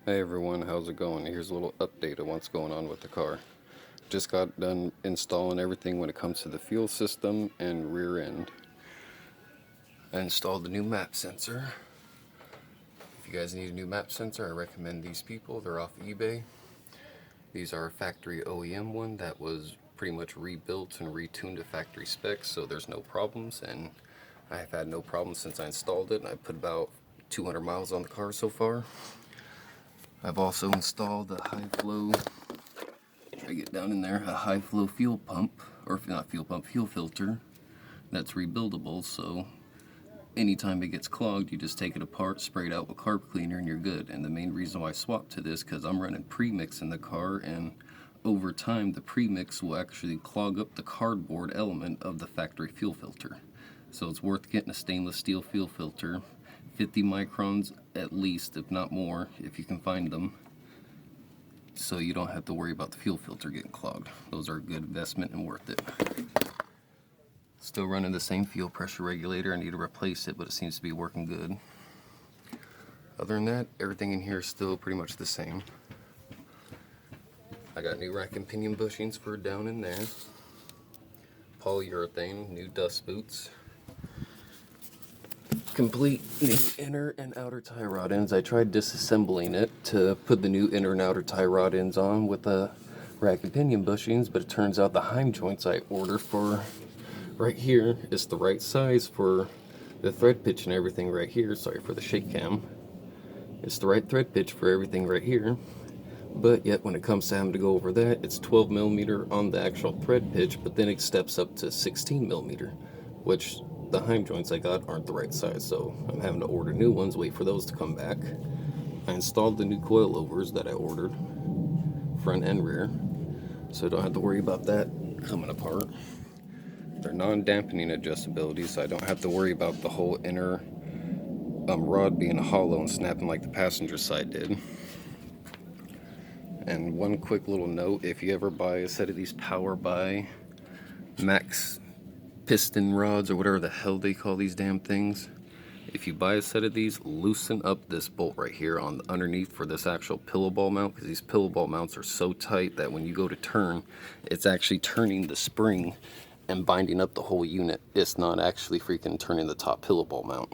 Hey everyone, how's it going? Here's a little update of what's going on with the car. Just got done installing everything when it comes to the fuel system and rear end. I installed the new map sensor. If you guys need a new map sensor, I recommend these people. They're off eBay. These are a factory OEM one that was pretty much rebuilt and retuned to factory specs, so there's no problems, and I've had no problems since I installed it. I put about 200 miles on the car so far. I've also installed a high flow, try to get down in there, a high flow fuel pump, or not fuel pump, fuel filter that's rebuildable, so anytime it gets clogged, you just take it apart, spray it out with carb cleaner, and you're good. And the main reason why I swapped to this, because I'm running premix in the car, and over time the premix will actually clog up the cardboard element of the factory fuel filter. So it's worth getting a stainless steel fuel filter, 50 microns at least, if not more, if you can find them, so you don't have to worry about the fuel filter getting clogged. Those are a good investment and worth it. Still running the same fuel pressure regulator. I need to replace it, but it seems to be working good. Other than that, everything in here is still pretty much the same. I got new rack and pinion bushings for down in there. Polyurethane, new dust boots. Complete new inner and outer tie rod ends. I tried disassembling it to put the new inner and outer tie rod ends on with the rack and pinion bushings, but it turns out the Heim joints I ordered for right here is the right size for the thread pitch and everything right here. Sorry for the shake cam. It's the right thread pitch for everything right here, but yet when it comes to having to go over that, it's 12 millimeter on the actual thread pitch, but then it steps up to 16 millimeter, which the Heim joints I got aren't the right size, so I'm having to order new ones, wait for those to come back. I installed the new coilovers that I ordered, front and rear, so I don't have to worry about that coming apart. They're non-dampening adjustability, so I don't have to worry about the whole inner rod being hollow and snapping like the passenger side did. And one quick little note, if you ever buy a set of these Power by Max piston rods or whatever the hell they call these damn things, if you buy a set of these, loosen up this bolt right here on underneath for this actual pillow ball mount, because these pillow ball mounts are so tight that when you go to turn, it's actually turning the spring and binding up the whole unit. It's not actually freaking turning the top pillow ball mount.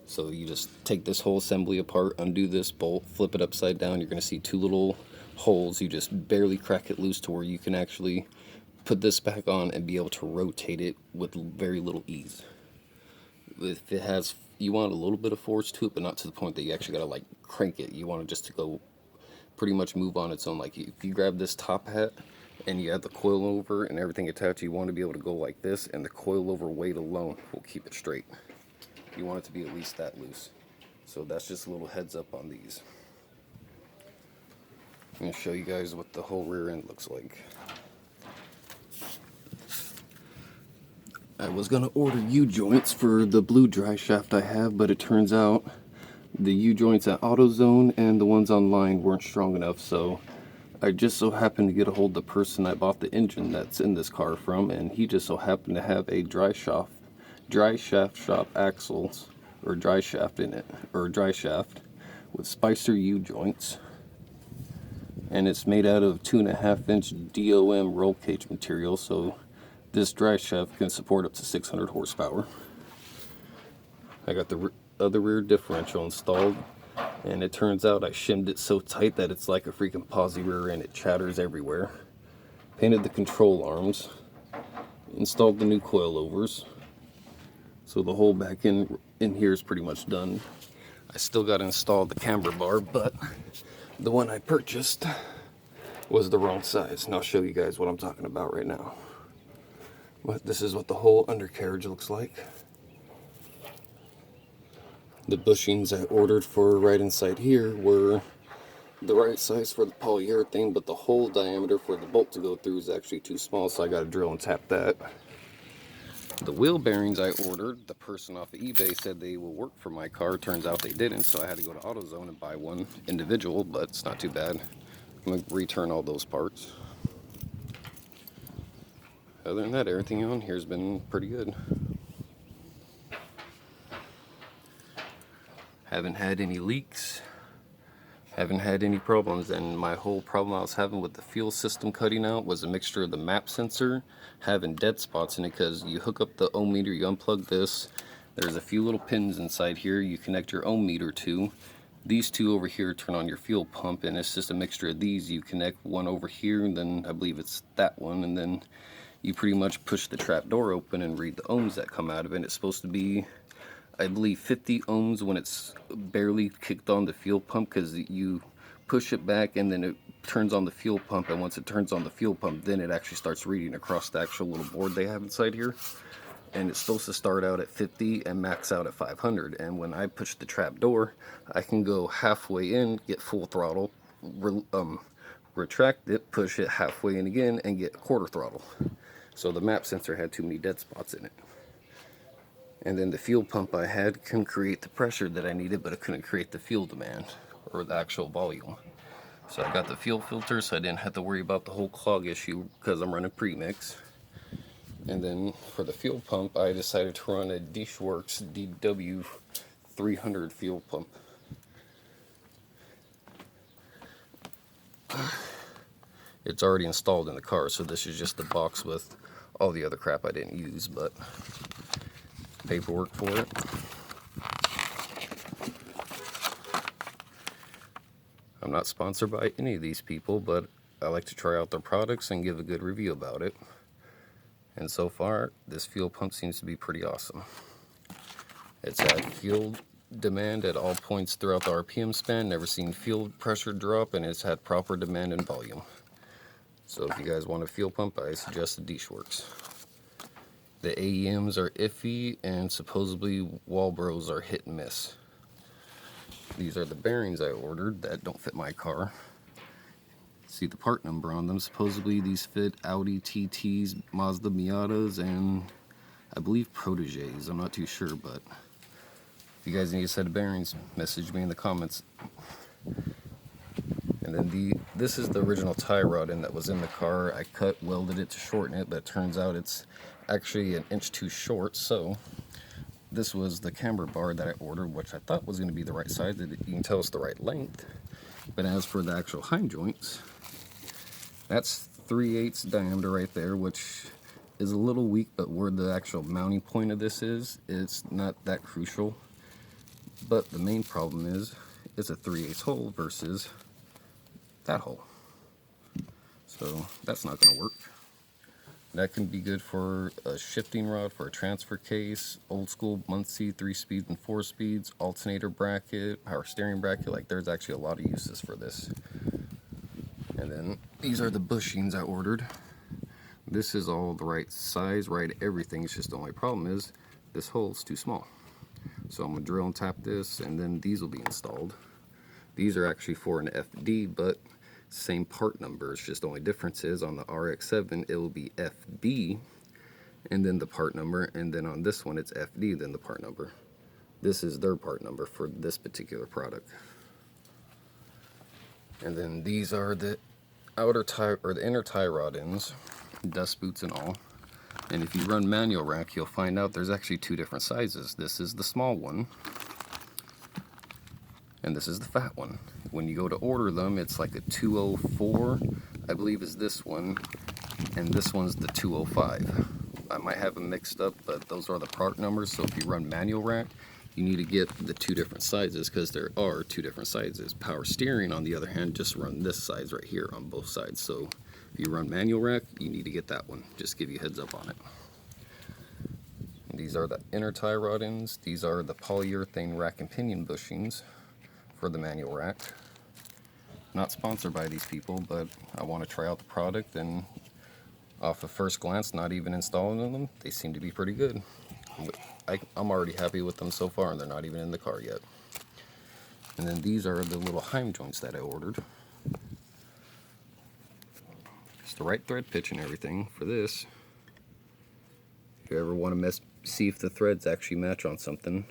So you just take this whole assembly apart, undo this bolt, flip it upside down, you're going to see two little holes. You just barely crack it loose to where you can actually put this back on and be able to rotate it with very little ease. If it has, you want a little bit of force to it, but not to the point that you actually gotta like crank it. You want it just to go pretty much move on its own. Like if you grab this top hat and you have the coilover and everything attached, you want to be able to go like this, and the coilover weight alone will keep it straight. You want it to be at least that loose. So that's just a little heads up on these. I'm gonna show you guys what the whole rear end looks like. I was gonna order U-joints for the blue dry shaft I have, but it turns out the U-joints at AutoZone and the ones online weren't strong enough, so I just so happened to get a hold of the person I bought the engine that's in this car from, and he just so happened to have a dry shaft shop axles, or dry shaft in it, or dry shaft with Spicer U-joints, and it's made out of 2.5-inch DOM roll cage material, so this dry shaft can support up to 600 horsepower. I got the other rear differential installed, and it turns out I shimmed it so tight that it's like a freaking posi rear end. It chatters everywhere. Painted the control arms, installed the new coilovers, so the whole back in here is pretty much done. I still got to install the camber bar, but the one I purchased was the wrong size, and I'll show you guys what I'm talking about right now. But this is what the whole undercarriage looks like. The bushings I ordered for right inside here were the right size for the polyurethane, but the hole diameter for the bolt to go through is actually too small, so I got to drill and tap that. The wheel bearings I ordered, the person off of eBay said they will work for my car. Turns out they didn't, so I had to go to AutoZone and buy one individual, but it's not too bad. I'm going to return all those parts. Other than that, everything on here has been pretty good. Haven't had any leaks. Haven't had any problems, and my whole problem I was having with the fuel system cutting out was a mixture of the map sensor having dead spots in it, because you hook up the ohm meter, you unplug this, there's a few little pins inside here you connect your ohm meter to. These two over here turn on your fuel pump, and it's just a mixture of these. You connect one over here, and then I believe it's that one, and then you pretty much push the trap door open and read the ohms that come out of it. It's supposed to be, I believe, 50 ohms when it's barely kicked on the fuel pump, because you push it back and then it turns on the fuel pump, and once it turns on the fuel pump, then it actually starts reading across the actual little board they have inside here. And it's supposed to start out at 50 and max out at 500. And when I push the trap door, I can go halfway in, get full throttle, retract it, push it halfway in again, and get quarter throttle. So the map sensor had too many dead spots in it. And then the fuel pump I had couldn't create the pressure that I needed, but it couldn't create the fuel demand or the actual volume. So I got the fuel filter, so I didn't have to worry about the whole clog issue because I'm running premix. And then for the fuel pump, I decided to run a Dishworks DW300 fuel pump. It's already installed in the car, so this is just the box with all the other crap I didn't use, but paperwork for it. I'm not sponsored by any of these people, but I like to try out their products and give a good review about it. And so far, this fuel pump seems to be pretty awesome. It's had fuel demand at all points throughout the RPM span, never seen fuel pressure drop, and it's had proper demand and volume. So if you guys want a fuel pump, I suggest the Dishworks. The AEMs are iffy, and supposedly Walbros are hit and miss. These are the bearings I ordered that don't fit my car. See the part number on them. Supposedly these fit Audi TTs, Mazda Miatas, and I believe Proteges. I'm not too sure, but if you guys need a set of bearings, message me in the comments. And then this is the original tie rod that was in the car. I welded it to shorten it, but it turns out it's actually an inch too short. So this was the camber bar that I ordered, which I thought was going to be the right size. You can tell it's the right length. But as for the actual hind joints, that's 3/8 diameter right there, which is a little weak, but where the actual mounting point of this is, it's not that crucial. But the main problem is, it's a 3/8 hole versus that hole. So that's not going to work. That can be good for a shifting rod, for a transfer case, old school Muncie 3 speeds and 4 speeds, alternator bracket, power steering bracket. Like, there's actually a lot of uses for this. And then these are the bushings I ordered. This is all the right size, right everything. It's just the only problem is this hole's too small. So I'm gonna drill and tap this, and then these will be installed. These are actually for an FD, but same part number. It's just the only difference is on the RX-7 it will be FB and then the part number, and then on this one it's FD then the part number. This is their part number for this particular product. And then these are the outer tie, or the inner tie rod ends, dust boots and all. And if you run manual rack, you'll find out there's actually two different sizes. This is the small one, and this is the fat one. When you go to order them, it's like a 204, I believe is this one, and this one's the 205. I might have them mixed up, but those are the part numbers. So if you run manual rack, you need to get the two different sizes, because there are two different sizes. Power steering, on the other hand, just run this size right here on both sides. So if you run manual rack, you need to get that one. Just give you a heads up on it. And these are the inner tie rod ends. These are the polyurethane rack and pinion bushings for the manual rack. Not sponsored by these people, but I want to try out the product, and off of first glance, not even installing them, they seem to be pretty good. I'm already happy with them so far, and they're not even in the car yet. And then these are the little heim joints that I ordered. It's the right thread pitch and everything for this. If you ever want to see if the threads actually match on something,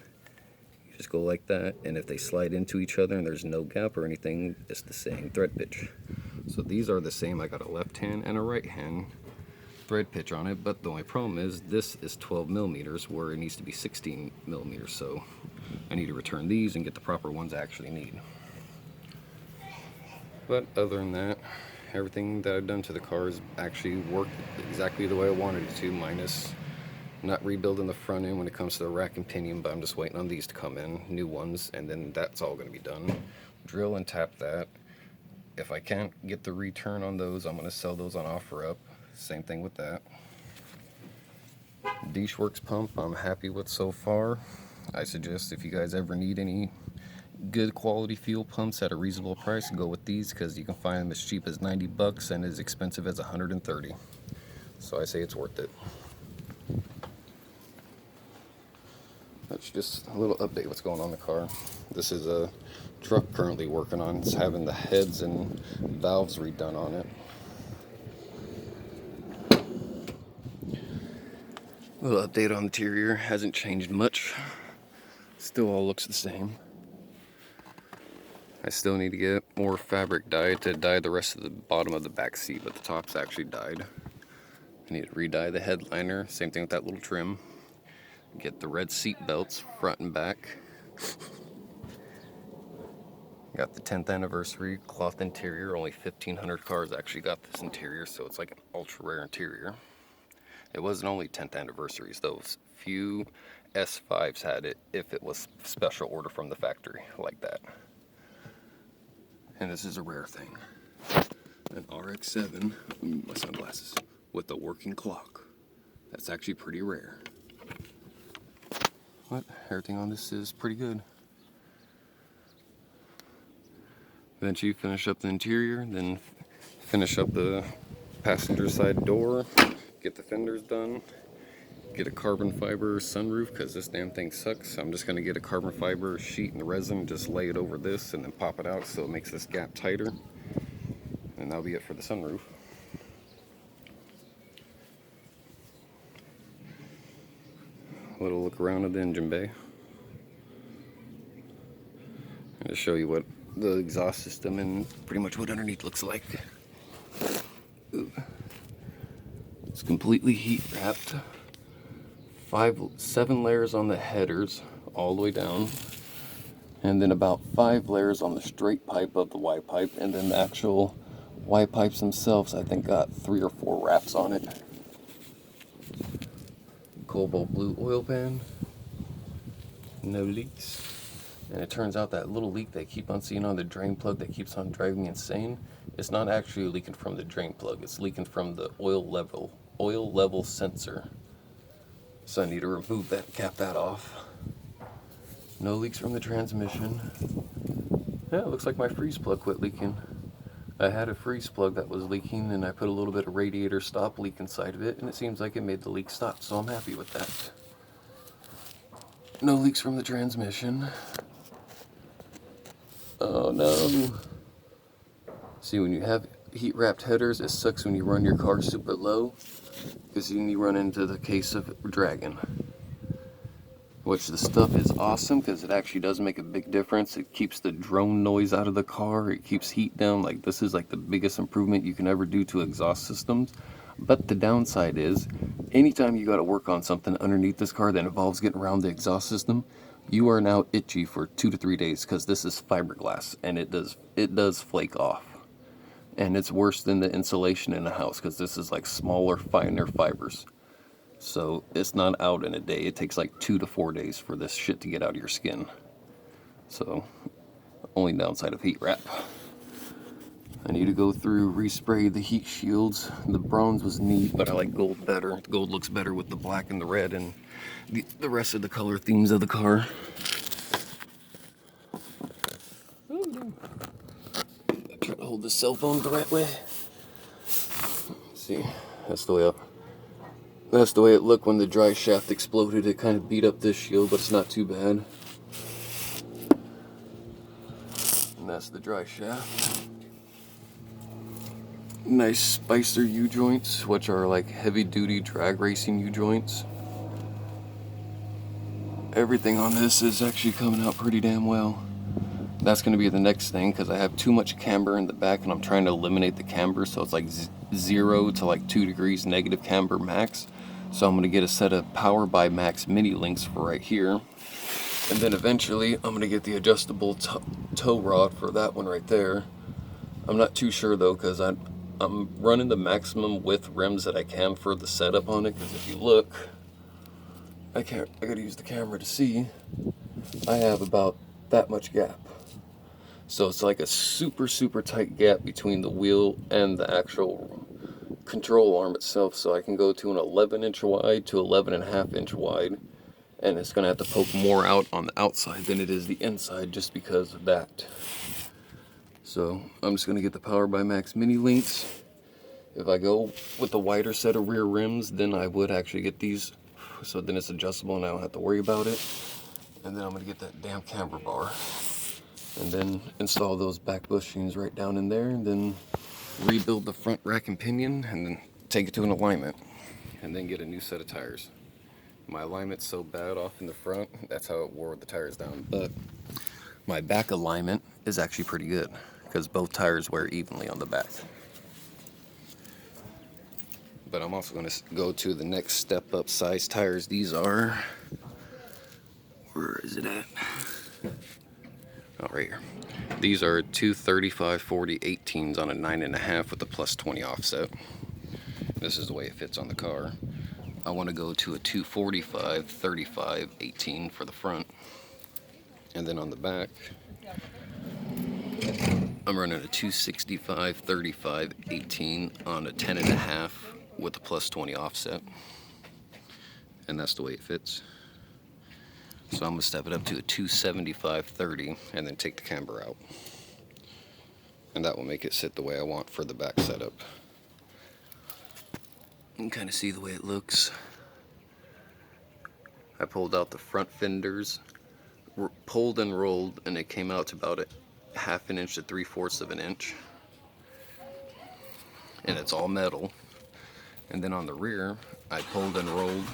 you just go like that, and if they slide into each other and there's no gap or anything, it's the same thread pitch. So these are the same. I got a left hand and a right hand thread pitch on it, but the only problem is this is 12 millimeters where it needs to be 16 millimeters. So I need to return these and get the proper ones I actually need. But other than that, everything that I've done to the car has actually worked exactly the way I wanted it to, minus not rebuilding the front end when it comes to the rack and pinion, but I'm just waiting on these to come in, new ones, and then that's all going to be done. Drill and tap that. If I can't get the return on those, I'm going to sell those on OfferUp. Same thing with that. Works pump, I'm happy with so far. I suggest if you guys ever need any good quality fuel pumps at a reasonable price, go with these, because you can find them as cheap as 90 bucks and as expensive as 130. So I say it's worth it. That's just a little update what's going on in the car. This is a truck currently working on. It's having the heads and valves redone on it. A little update on the interior. Hasn't changed much. Still all looks the same. I still need to get more fabric dyed to dye the rest of the bottom of the back seat, but the top's actually dyed. I need to re-dye the headliner. Same thing with that little trim. Get the red seat belts front and back. Got the 10th anniversary cloth interior. Only 1,500 cars actually got this interior, so it's like an ultra rare interior. It wasn't only 10th anniversaries, those few S5s had it if it was special order from the factory like that. And this is a rare thing. An RX-7, my sunglasses, with a working clock. That's actually pretty rare. But everything on this is pretty good. Eventually finish up the interior, then finish up the passenger side door, get the fenders done, get a carbon fiber sunroof because this damn thing sucks. I'm just going to get a carbon fiber sheet and resin, just lay it over this and then pop it out so it makes this gap tighter. And that'll be it for the sunroof. A little look around at the engine bay. And to show you what the exhaust system and pretty much what underneath looks like. Ooh. It's completely heat wrapped. 7 layers on the headers all the way down, and then about 5 layers on the straight pipe of the Y pipe, and then the actual Y pipes themselves I think got 3 or 4 wraps on it. Cobalt blue oil pan, no leaks. And it turns out that little leak they keep on seeing on the drain plug that keeps on driving me insane, it's not actually leaking from the drain plug, it's leaking from the oil level sensor. So I need to remove that and cap that off. No leaks from the transmission. Yeah, it looks like my freeze plug quit leaking. I had a freeze plug that was leaking and I put a little bit of radiator stop leak inside of it and it seems like it made the leak stop, so I'm happy with that. No leaks from the transmission. Oh no. See, when you have heat wrapped headers, it sucks when you run your car super low because then you run into the case of dragging. Which the stuff is awesome because it actually does make a big difference. It keeps the drone noise out of the car. It keeps heat down. Like, this is like the biggest improvement you can ever do to exhaust systems. But the downside is, anytime you got to work on something underneath this car that involves getting around the exhaust system, you are now itchy for 2 to 3 days because this is fiberglass and it does flake off. And it's worse than the insulation in a house because this is like smaller, finer fibers. So it's not out in a day. It takes like 2 to 4 days for this shit to get out of your skin. So, only downside of heat wrap. I need to go through, respray the heat shields. The bronze was neat, but I like gold better. Gold looks better with the black and the red and the rest of the color themes of the car. Try to hold the cell phone the right way. Let's see, that's the way up. That's the way it looked when the dry shaft exploded. It kind of beat up this shield, but it's not too bad. And that's the dry shaft. Nice Spicer U-joints, which are like heavy-duty drag racing U-joints. Everything on this is actually coming out pretty damn well. That's going to be the next thing, because I have too much camber in the back, and I'm trying to eliminate the camber, so it's like 0 to like 2 degrees negative camber max. So I'm going to get a set of Power by Max mini links for right here. And then eventually I'm going to get the adjustable tow rod for that one right there. I'm not too sure though, because I'm running the maximum width rims that I can for the setup on it, because if you look, I gotta use the camera to see, I have about that much gap. So it's like a super tight gap between the wheel and the actual control arm itself. So I can go to an 11-inch wide to 11.5-inch wide, and it's gonna have to poke more out on the outside than it is the inside, just because of that. So I'm just gonna get the Power by Max mini links. If I go with the wider set of rear rims, then I would actually get these, so then it's adjustable and I don't have to worry about it. And then I'm gonna get that damn camber bar, and then install those back bushings right down in there, and then rebuild the front rack and pinion, and then take it to an alignment, and then get a new set of tires. My alignment's so bad off in the front, that's how it wore the tires down. But my back alignment is actually pretty good, because both tires wear evenly on the back. But I'm also going to go to the next step up size tires. These are, where is it at? Oh, right here. These are 235/40 18s on a 9.5 with a +20 offset. This is the way it fits on the car. I want to go to a 245/35 18 for the front. And then on the back, I'm running a 265/35 18 on a 10.5 with a +20 offset. And that's the way it fits. So I'm going to step it up to a 275/30 and then take the camber out. And that will make it sit the way I want for the back setup. You can kind of see the way it looks. I pulled out the front fenders, pulled and rolled, and it came out to about a 1/2 inch to 3/4 of an inch. And it's all metal. And then on the rear, I pulled and rolled,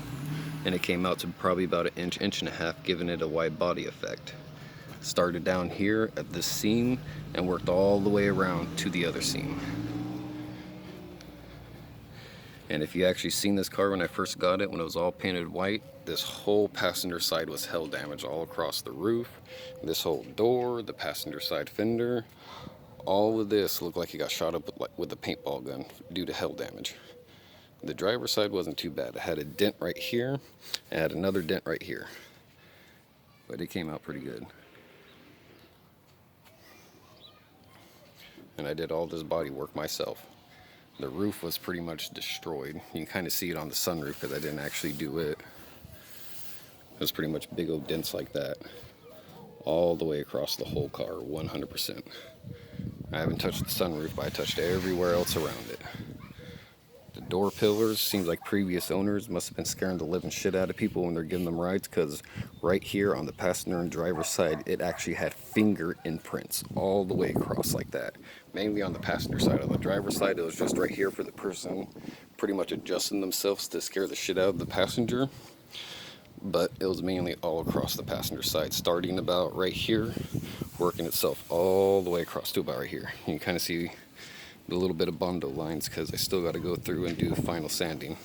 and it came out to probably about an inch, 1.5 inch, giving it a wide body effect. Started down here at this seam and worked all the way around to the other seam. And if you actually seen this car when I first got it, when it was all painted white, this whole passenger side was hail damage all across the roof. This whole door, the passenger side fender, all of this looked like it got shot up with a paintball gun due to hail damage. The driver's side wasn't too bad. It had a dent right here, and had another dent right here. But it came out pretty good. And I did all this body work myself. The roof was pretty much destroyed. You can kind of see it on the sunroof because I didn't actually do it. It was pretty much big old dents like that, all the way across the whole car, 100%. I haven't touched the sunroof, but I touched everywhere else around it. The door pillars, seems like previous owners must have been scaring the living shit out of people when they're giving them rides, because right here on the passenger and driver's side, it actually had finger imprints all the way across like that. Mainly on the passenger side. On the driver's side, it was just right here for the person pretty much adjusting themselves to scare the shit out of the passenger. But it was mainly all across the passenger side, starting about right here, working itself all the way across to about right here. You can kind of see a little bit of Bondo lines, because I still got to go through and do final sanding,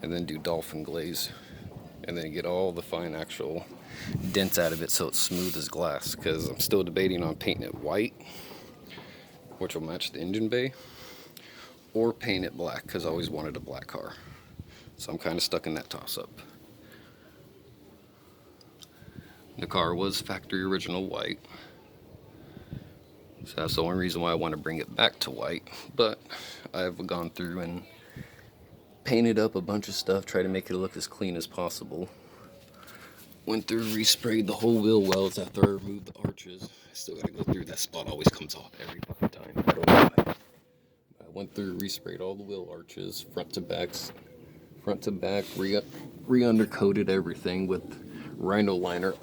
and then do dolphin glaze, and then get all the fine actual dents out of it so it's smooth as glass, because I'm still debating on painting it white, which will match the engine bay, or paint it black, because I always wanted a black car. So I'm kind of stuck in that toss-up. The car was factory original white, so that's the only reason why I want to bring it back to white. But I've gone through and painted up a bunch of stuff, try to make it look as clean as possible. Went through, resprayed the whole wheel wells after I removed the arches. I still gotta go through, that spot always comes off every fucking time. I don't know why. I went through, resprayed all the wheel arches, front to back, re-undercoated everything with Rhino liner,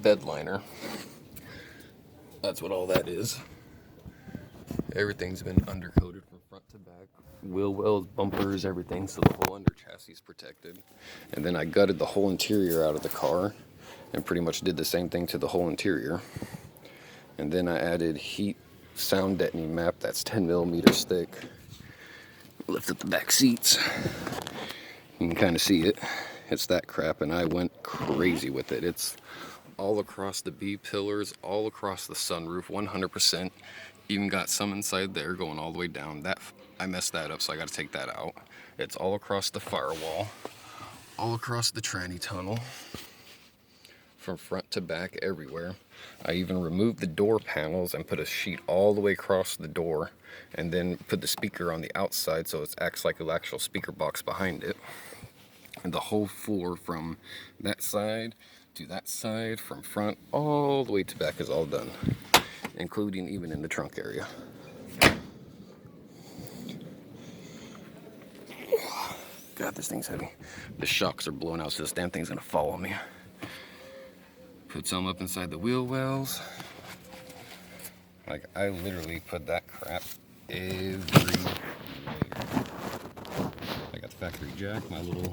bed liner. That's what all that is. Everything's been undercoated from front to back. Wheel wells, bumpers, everything, so the whole under chassis is protected. And then I gutted the whole interior out of the car and pretty much did the same thing to the whole interior. And then I added heat sound deadening map that's 10mm thick. Lift up the back seats. You can kind of see it. It's that crap, and I went crazy with it. It's all across the B pillars, all across the sunroof, 100%. Even got some inside there going all the way down. That I messed that up, so I got to take that out. It's all across the firewall, all across the tranny tunnel, from front to back, everywhere. I even removed the door panels and put a sheet all the way across the door, and then put the speaker on the outside so it acts like an actual speaker box behind it. And the whole floor from that side to that side, from front all the way to back, is all done, including even in the trunk area. God, this thing's heavy. The shocks are blowing out, so this damn thing's gonna fall on me. Put some up inside the wheel wells. Like, I literally put that crap everywhere. I got the factory jack, my little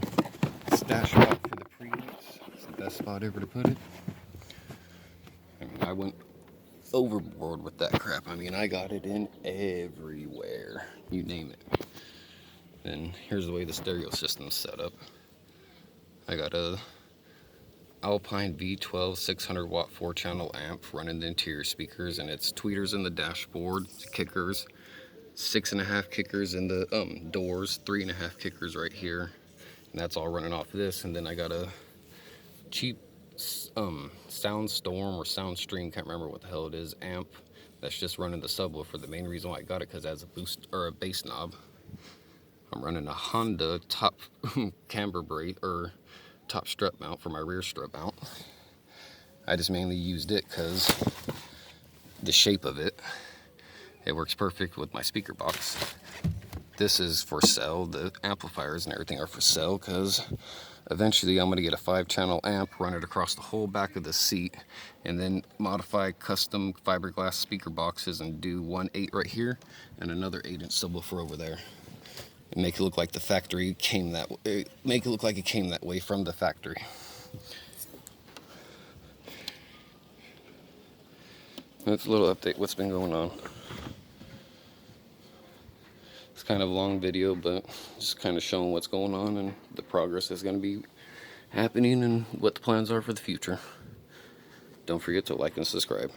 stash spot for the preamps. It's the best spot ever to put it. I mean, I went overboard with that crap. I mean, I got it in everywhere. You name it. And here's the way the stereo system's set up. I got a Alpine V12 600 watt 4-channel amp running the interior speakers, and it's tweeters in the dashboard, kickers, 6.5 kickers in the doors, 3.5 kickers right here, and that's all running off this. And then I got a cheap Soundstorm or Soundstream, can't remember what the hell it is, amp that's just running the subwoofer. The main reason why I got it because it has a boost or a bass knob. I'm running a Honda top camber brace or top strut mount for my rear strut mount. I just mainly used it because the shape of it, it works perfect with my speaker box. This is for sale. The amplifiers and everything are for sale because eventually I'm going to get a 5-channel amp, run it across the whole back of the seat, and then modify custom fiberglass speaker boxes and do 1/8 right here and another 8-inch subwoofer over there. And make it look like the factory came that way. Make it look like it came that way from the factory. That's a little update what's been going on. It's kind of a long video, but just kind of showing what's going on and the progress that's going to be happening and what the plans are for the future. Don't forget to like and subscribe.